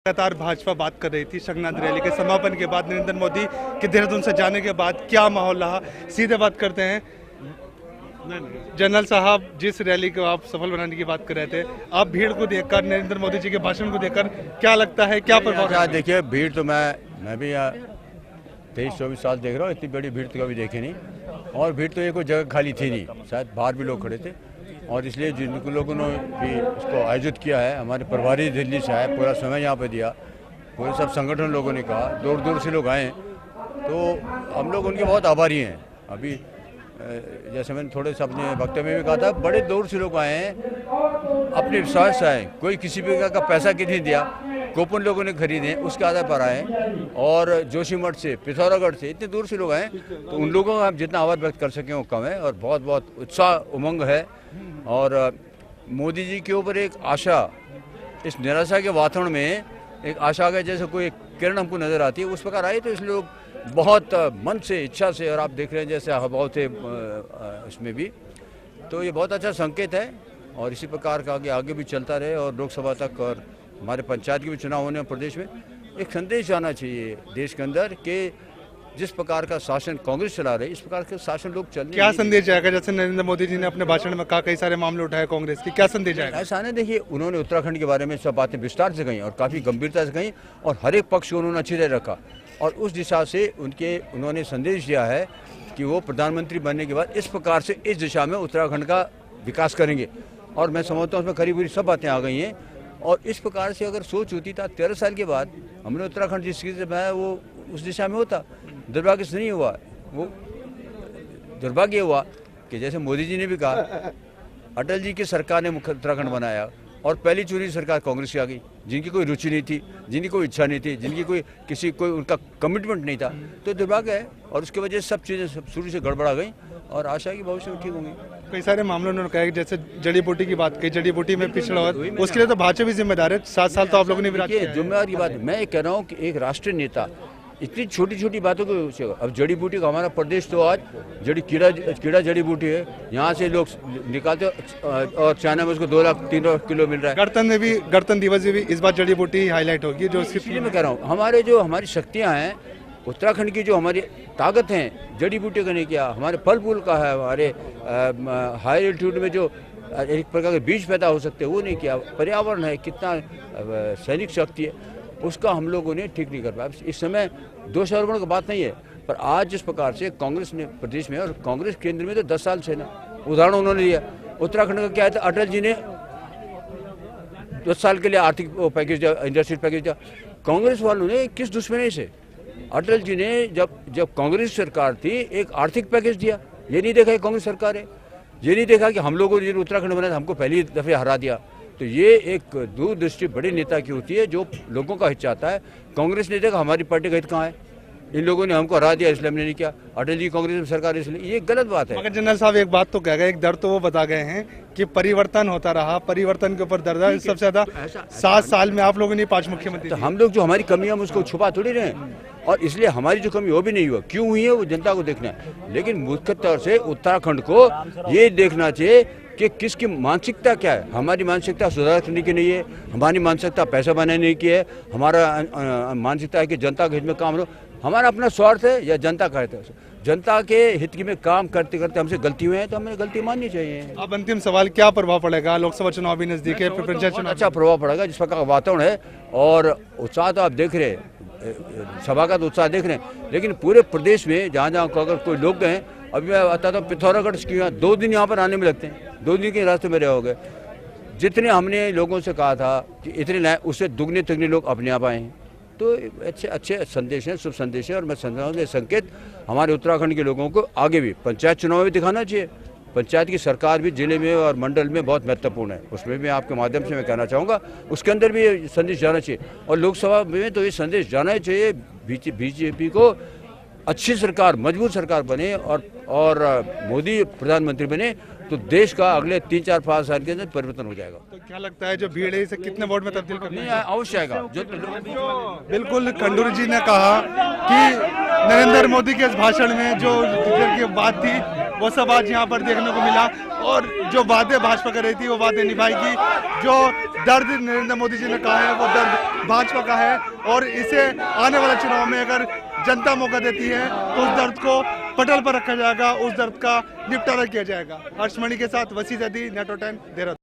लगातार भाजपा बात कर रही थी शंखनाद रैली के समापन के बाद, नरेंद्र मोदी के देहरादून से जाने के बाद क्या माहौल रहा, सीधे बात करते हैं। जनरल साहब, जिस रैली को आप सफल बनाने की बात कर रहे थे, आप भीड़ को देखकर, नरेंद्र मोदी जी के भाषण को देखकर क्या लगता है, क्या प्रभाव? देखिए, भीड़ तो मैं भी 23-24 साल देख रहा हूँ, इतनी बड़ी भीड़ तो कभी देखी नहीं। और भीड़ तो ये कोई जगह खाली थी नहीं, शायद बाहर भी लोग खड़े थे। और इसलिए जिन लोगों ने भी इसको आयोजित किया है, हमारे प्रभारी दिल्ली से आए, पूरा समय यहाँ पे दिया, पूरे सब संगठन लोगों ने कहा, दूर दूर से लोग आए, तो हम लोग उनके बहुत आभारी हैं। अभी जैसे मैंने थोड़े से अपने वक्तव्य में भी कहा था, बड़े दूर से लोग आए हैं, अपने विश्वास से आए, कोई किसी प्रकार का पैसा किसी दिया, कूपन लोगों ने खरीदे उसके आधार पर आए। और जोशीमठ से, पिथौरागढ़ से, इतने दूर से लोग आए, तो उन लोगों का हम जितना आभार व्यक्त कर सकें वो कम है। और बहुत बहुत उत्साह उमंग है। और मोदी जी के ऊपर एक आशा, इस निराशा के वातावरण में एक आशा का जैसे कोई किरण हमको नजर आती है, उस प्रकार आई। तो इसलिए लोग बहुत मन से, इच्छा से, और आप देख रहे हैं जैसे हवाओं थे इसमें भी, तो ये बहुत अच्छा संकेत है। और इसी प्रकार का आगे भी चलता रहे। और लोकसभा तक और हमारे पंचायत के भी चुनाव होने प्रदेश में, एक संदेश जाना चाहिए देश के अंदर कि जिस प्रकार का शासन कांग्रेस चला रही, इस प्रकार के शासन लोग चलने। क्या संदेश जाएगा? जैसे नरेंद्र मोदी जी ने अपने भाषण में कहा, कई सारे मामले उठाए कांग्रेस की, क्या संदेश जाएगा? ऐसा नहीं, देखिए, उन्होंने उत्तराखंड के बारे में सब बातें विस्तार से कही और काफ़ी गंभीरता से कही, और हर एक पक्ष को उन्होंने अच्छी तरह रखा। और उस दिशा से उन्होंने संदेश दिया है कि वो प्रधानमंत्री बनने के बाद इस प्रकार से, इस दिशा में उत्तराखंड का विकास करेंगे। और मैं समझता हूँ उसमें करीब करीब सब बातें आ गई हैं। और इस प्रकार से अगर सोच होती था 13 साल के बाद हमने उत्तराखंड जिस चीज़ से बनाया, वो उस दिशा में होता। दुर्भाग्य से नहीं हुआ। वो दुर्भाग्य हुआ कि जैसे मोदी जी ने भी कहा, अटल जी की सरकार ने उत्तराखंड बनाया, और पहली चुनी सरकार कांग्रेस की आ गई, जिनकी कोई रुचि नहीं थी, जिनकी कोई इच्छा नहीं थी, जिनकी कोई उनका कमिटमेंट नहीं था। तो दुर्भाग्य है। और उसकी वजह से सब चीज़ें शुरू से गड़बड़ा गई, और आशा की भविष्य में ठीक होंगी। कई सारे मामलों उन्होंने कहा, जैसे जड़ी बूटी की बात की, जड़ी बूटी में पिछड़ा हुआ, उसके लिए तो भाजपा भी जिम्मेदार है। 7 साल तो आप लोगों ने जिम्मेदार की बात है। मैं ये कह रहा हूँ कि एक राष्ट्रीय नेता इतनी छोटी छोटी बातों को, अब जड़ी बूटी का हमारा प्रदेश तो आज कीड़ा जड़ी बूटी है, यहाँ से लोग निकालते, और चाइना में उसको 2 लाख 3 लाख किलो मिल रहा है। गणतंत्र दिवस में भी इस बार जड़ी बूटी हाईलाइट होगी, जो इसलिए मैं कह रहा हूँ हमारी शक्तियाँ हैं, उत्तराखंड की जो हमारी ताकत है, जड़ी बूटी का नहीं किया, हमारे फल फूल का है, हमारे हाई एल्टीट्यूड में जो एक प्रकार के बीज पैदा हो सकते हैं वो नहीं किया, पर्यावरण है, कितना सैनिक शक्ति है, उसका हम लोगों ने ठीक नहीं कर पाया। इस समय दोषारोपण की बात नहीं है, पर आज जिस प्रकार से कांग्रेस ने प्रदेश में, और कांग्रेस केंद्र में तो 10 साल से ना, उदाहरण उन्होंने लिया उत्तराखंड का क्या है, अटल जी ने 10 साल के लिए आर्थिक पैकेज दिया, इंडस्ट्रियल पैकेज दिया। कांग्रेस वालों ने किस दुश्मनी से, अटल जी ने जब कांग्रेस सरकार थी, एक आर्थिक पैकेज दिया। ये नहीं देखा कांग्रेस सरकार है, ये नहीं देखा कि हम लोगों ने उत्तराखंड बनाया, हमको पहली दफे हरा दिया। तो ये एक दूरदृष्टि बड़े नेता की होती है, जो लोगों का हित चाहता है। कांग्रेस ने देखा हमारी पार्टी का हित कहाँ है, इन लोगों ने हमको हरा दिया, इसलिए हमने नहीं किया। अटल जी कांग्रेस में सरकार, इसलिए ये गलत बात है। मगर जनरल साहब एक बात तो कह गए, एक दर तो वो बता गए हैं कि परिवर्तन होता रहा, परिवर्तन के ऊपर दर्द है सबसे ज्यादा। 7 साल में आप लोगों ने 5 मुख्यमंत्री, तो हम लोग जो हमारी कमियां हम उसको छुपा थोड़ी रहे, और इसलिए हमारी जो कमी वो भी नहीं हुआ, क्यों हुई है वो जनता को देखना है। लेकिन मुख्य तौर से उत्तराखंड को ये देखना चाहिए कि किसकी मानसिकता क्या है। हमारी मानसिकता सुधार करने की नहीं है, हमारी मानसिकता पैसा बनाने की है, हमारा मानसिकता है कि जनता के हित में काम हो। हमारा अपना स्वार्थ है या जनता का हित है? जनता के हित में काम करते करते हमसे गलती हुई है, तो हमें गलती माननी चाहिए। अब अंतिम सवाल, क्या प्रभाव पड़ेगा? लोकसभा चुनाव भी नजदीक है, पंचायत चुनाव। अच्छा प्रभाव पड़ेगा, जिस प्रकार का वातावरण है और उत्साह तो आप देख रहे हैं, सभा का तो उत्साह देख रहे हैं। लेकिन पूरे प्रदेश में जहाँ जहाँ अगर कोई लोग गए, अभी मैं बताता हूँ, पिथौरागढ़ की 2 दिन यहाँ पर आने में लगते हैं, 2 दिन के रास्ते में रहे हो गए। जितने हमने लोगों से कहा था कि इतने लाए, उससे दुगने तिगने लोग अपने आप आए हैं। तो अच्छे संदेश हैं, शुभ संदेश है। और मैं समझता हूँ संकेत हमारे उत्तराखंड के लोगों को आगे भी पंचायत चुनाव में भी दिखाना चाहिए। पंचायत की सरकार भी जिले में और मंडल में बहुत महत्वपूर्ण है, उसमें भी आपके माध्यम से मैं कहना चाहूँगा, उसके अंदर भी ये संदेश जाना चाहिए। और लोकसभा में तो ये संदेश जाना ही चाहिए, बीजेपी को अच्छी सरकार, मजबूत सरकार बने, और मोदी प्रधानमंत्री बने, तो देश का अगले 3-4-5 साल के अंदर परिवर्तन हो जाएगा। तो क्या लगता है जो भीड़ है इसे कितने वोट में तब्दील करना है? अवश्य आएगा। बिल्कुल, खंडूरी जी ने कहा कि नरेंद्र मोदी के इस भाषण में जो की बात थी, वो सब आज यहाँ पर देखने को मिला। और जो वादे भाजपा कर रही थी, वो वादे निभाएगी। जो दर्द नरेंद्र मोदी जी ने कहा है, वो दर्द भाजपा का है और इसे आने वाले चुनाव में अगर जनता मौका देती है तो उस दर्द को पटल पर रखा जाएगा, उस दर्द का निपटारा किया जाएगा। हर्षमणि के साथ वसी जैदी, नेटवर्क 10, देहरादून।